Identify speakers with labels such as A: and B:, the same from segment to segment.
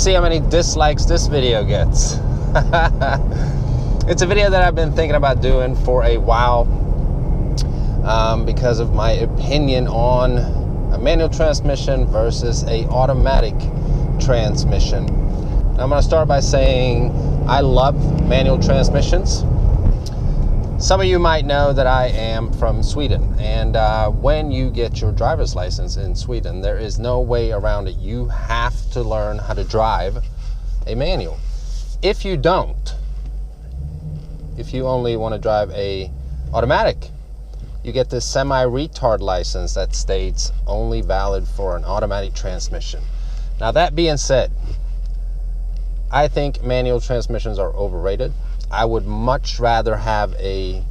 A: see how many dislikes this video gets. It's a video that I've been thinking about doing for a while because of my opinion on a manual transmission versus a automatic transmission. I'm going to start by saying I love manual transmissions. Some of you might know that I am from Sweden, and when you get your driver's license in Sweden, there is no way around it. You have to learn how to drive a manual. If you don't, if you only want to drive a automatic, you get this semi-retard license that states only valid for an automatic transmission. Now, that being said, I think manual transmissions are overrated. I would much rather have a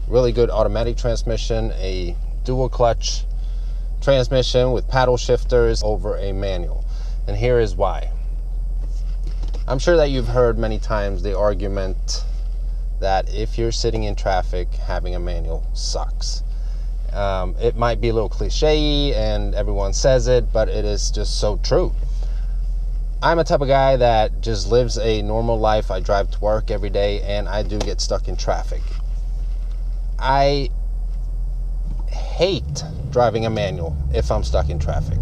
A: really good automatic transmission, a dual clutch transmission with paddle shifters over a manual. And here is why. I'm sure that you've heard many times the argument that if you're sitting in traffic, having a manual sucks. It might be a little cliche and everyone says it, but it is just so true. I'm a type of guy that just lives a normal life. I drive to work every day, and I do get stuck in traffic. I hate driving a manual if I'm stuck in traffic.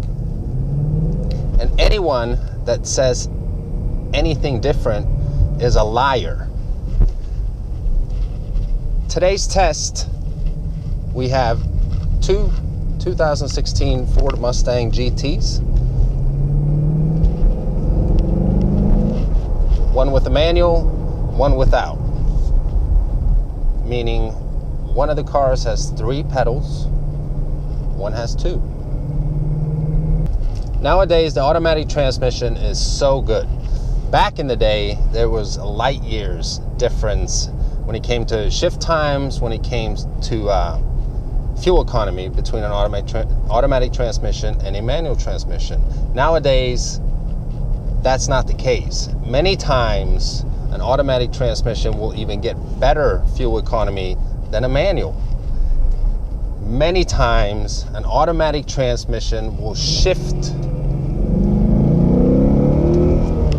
A: And anyone that says anything different is a liar. Today's test, we have two 2016 Ford Mustang GTs. One with a manual, one without. Meaning one of the cars has 3 pedals, one has 2. Nowadays, the automatic transmission is so good. Back in the day, there was a light years difference when it came to shift times, when it came to fuel economy between an automatic transmission and a manual transmission. Nowadays, that's not the case. Many times, an automatic transmission will even get better fuel economy than a manual. Many times, an automatic transmission will shift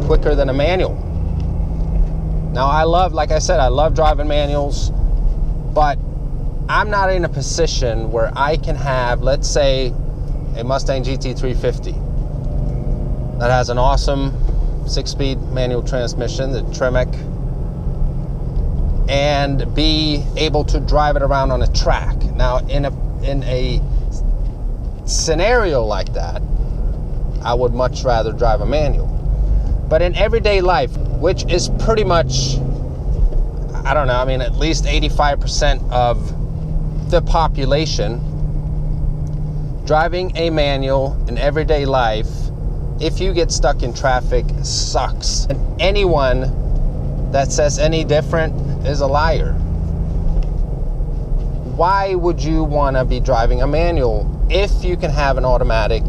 A: quicker than a manual. Now, like I said, I love driving manuals, but I'm not in a position where I can have, let's say, a Mustang GT 350. That has an awesome 6-speed manual transmission, the Tremec, and be able to drive it around on a track. Now, in a scenario like that, I would much rather drive a manual. But in everyday life, which is pretty much, I don't know, I mean, at least 85% of the population, driving a manual in everyday life, if you get stuck in traffic, sucks. And anyone that says any different is a liar. Why would you want to be driving a manual if you can have an automatic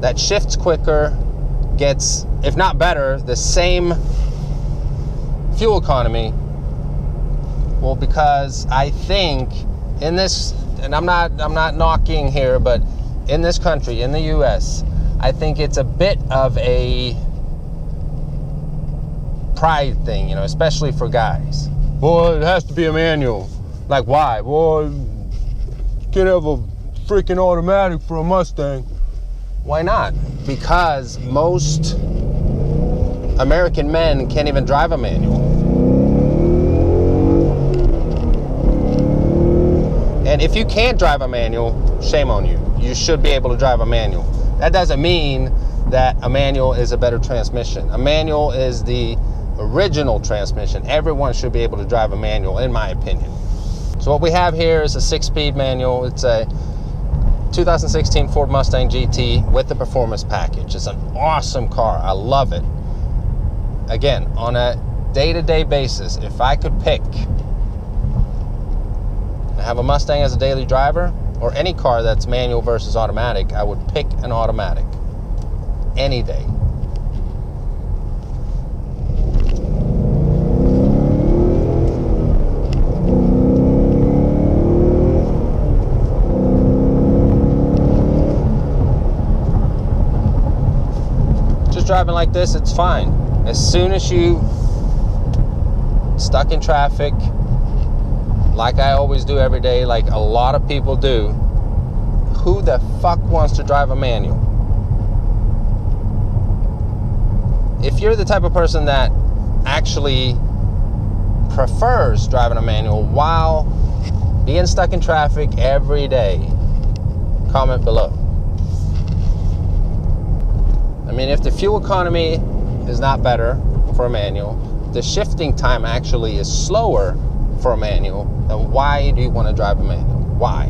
A: that shifts quicker, gets, if not better, the same fuel economy? Well, because I think in this, and I'm not knocking here, but in this country, in the US, I think it's a bit of a pride thing, you know, especially for guys. Boy, it has to be a manual. Like, why? Boy, you can't have a freaking automatic for a Mustang. Why not? Because most American men can't even drive a manual. And if you can't drive a manual, shame on you. You should be able to drive a manual. That doesn't mean that a manual is a better transmission. A manual is the original transmission. Everyone should be able to drive a manual, in my opinion. So what we have here is a 6-speed manual. It's a 2016 Ford Mustang GT with the performance package. It's an awesome car. I love it. Again, on a day-to-day basis, if I could pick to have a Mustang as a daily driver, or any car that's manual versus automatic, I would pick an automatic any day. driving like this, it's fine. As soon as you stuck in traffic, like I always do every day, like a lot of people do, who the fuck wants to drive a manual? If you're the type of person that actually prefers driving a manual while being stuck in traffic every day, comment below. I mean, if the fuel economy is not better for a manual, the shifting time actually is slower for a manual, then why do you want to drive a manual? Why?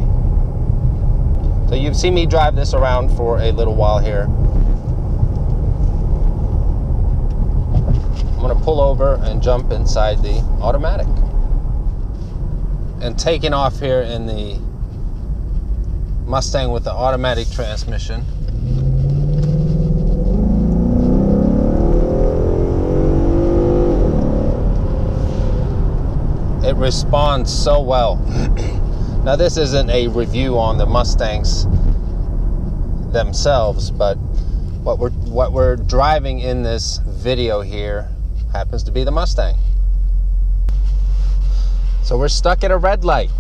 A: So you've seen me drive this around for a little while here. I'm going to pull over and jump inside the automatic. And taking off here in the Mustang with the automatic transmission. It responds so well. Now this isn't a review on the Mustangs themselves, but what we're driving in this video here happens to be the Mustang. So we're stuck at a red light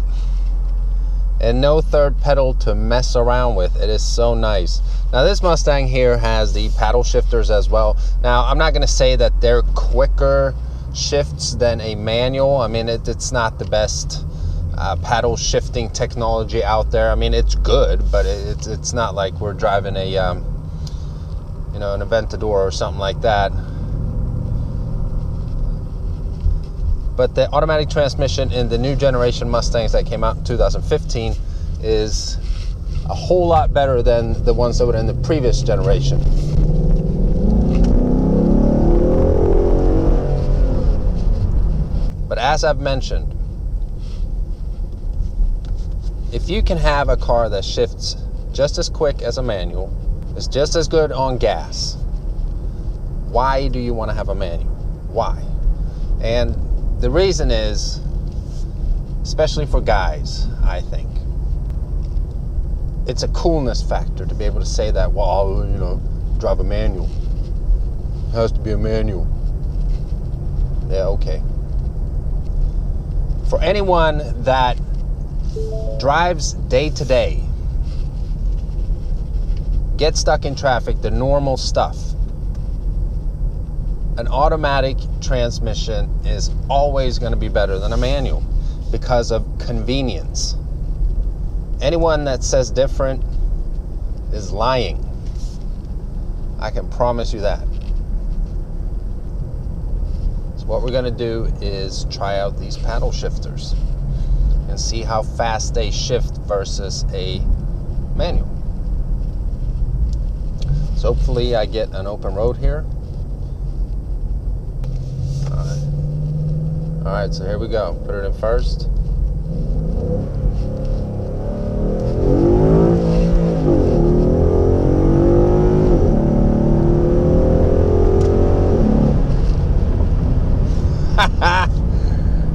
A: and no third pedal to mess around with. It is so nice. Now this Mustang here has the paddle shifters as well. Now I'm not going to say that they're quicker shifts than a manual. I mean, it's not the best paddle shifting technology out there. I mean, it's good, but it's not like we're driving a you know, an Aventador or something like that. But the automatic transmission in the new generation Mustangs that came out in 2015 is a whole lot better than the ones that were in the previous generation. But as I've mentioned, if you can have a car that shifts just as quick as a manual, is just as good on gas, why do you want to have a manual? Why? And the reason is, especially for guys, I think, it's a coolness factor to be able to say that, well, you know, drive a manual. It has to be a manual. Yeah, okay. For anyone that drives day to day, gets stuck in traffic, the normal stuff, an automatic transmission is always going to be better than a manual because of convenience. Anyone that says different is lying. I can promise you that. So what we're going to do is try out these paddle shifters and see how fast they shift versus a manual. So hopefully I get an open road here. All right, so here we go. Put it in first.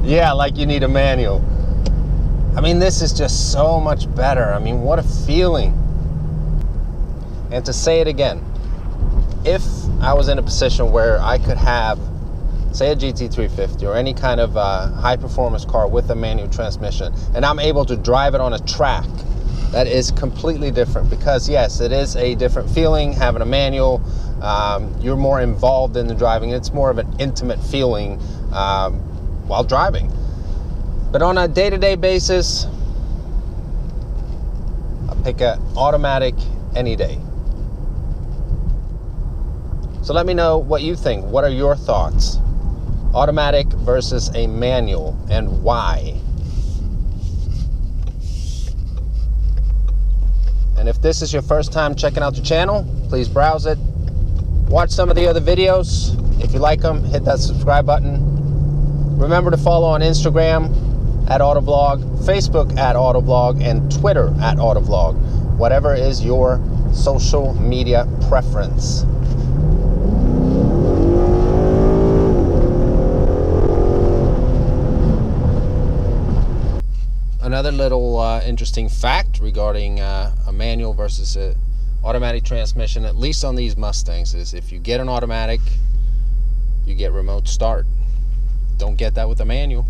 A: Yeah, like you need a manual. I mean, this is just so much better. I mean, what a feeling. And to say it again, if I was in a position where I could have, say, a GT350 or any kind of high performance car with a manual transmission, and I'm able to drive it on a track, that is completely different. Because yes, it is a different feeling having a manual. You're more involved in the driving. It's more of an intimate feeling while driving. But on a day-to-day basis, I'll pick an automatic any day. So let me know what you think. What are your thoughts? Automatic versus a manual, and why? And if this is your first time checking out the channel, please browse it. Watch some of the other videos. If you like them, hit that subscribe button. Remember to follow on Instagram at AutoVlog, Facebook at AutoVlog, and Twitter at AutoVlog. Whatever is your social media preference. Another little interesting fact regarding a manual versus an automatic transmission, at least on these Mustangs, is if you get an automatic, you get remote start. Don't get that with a manual.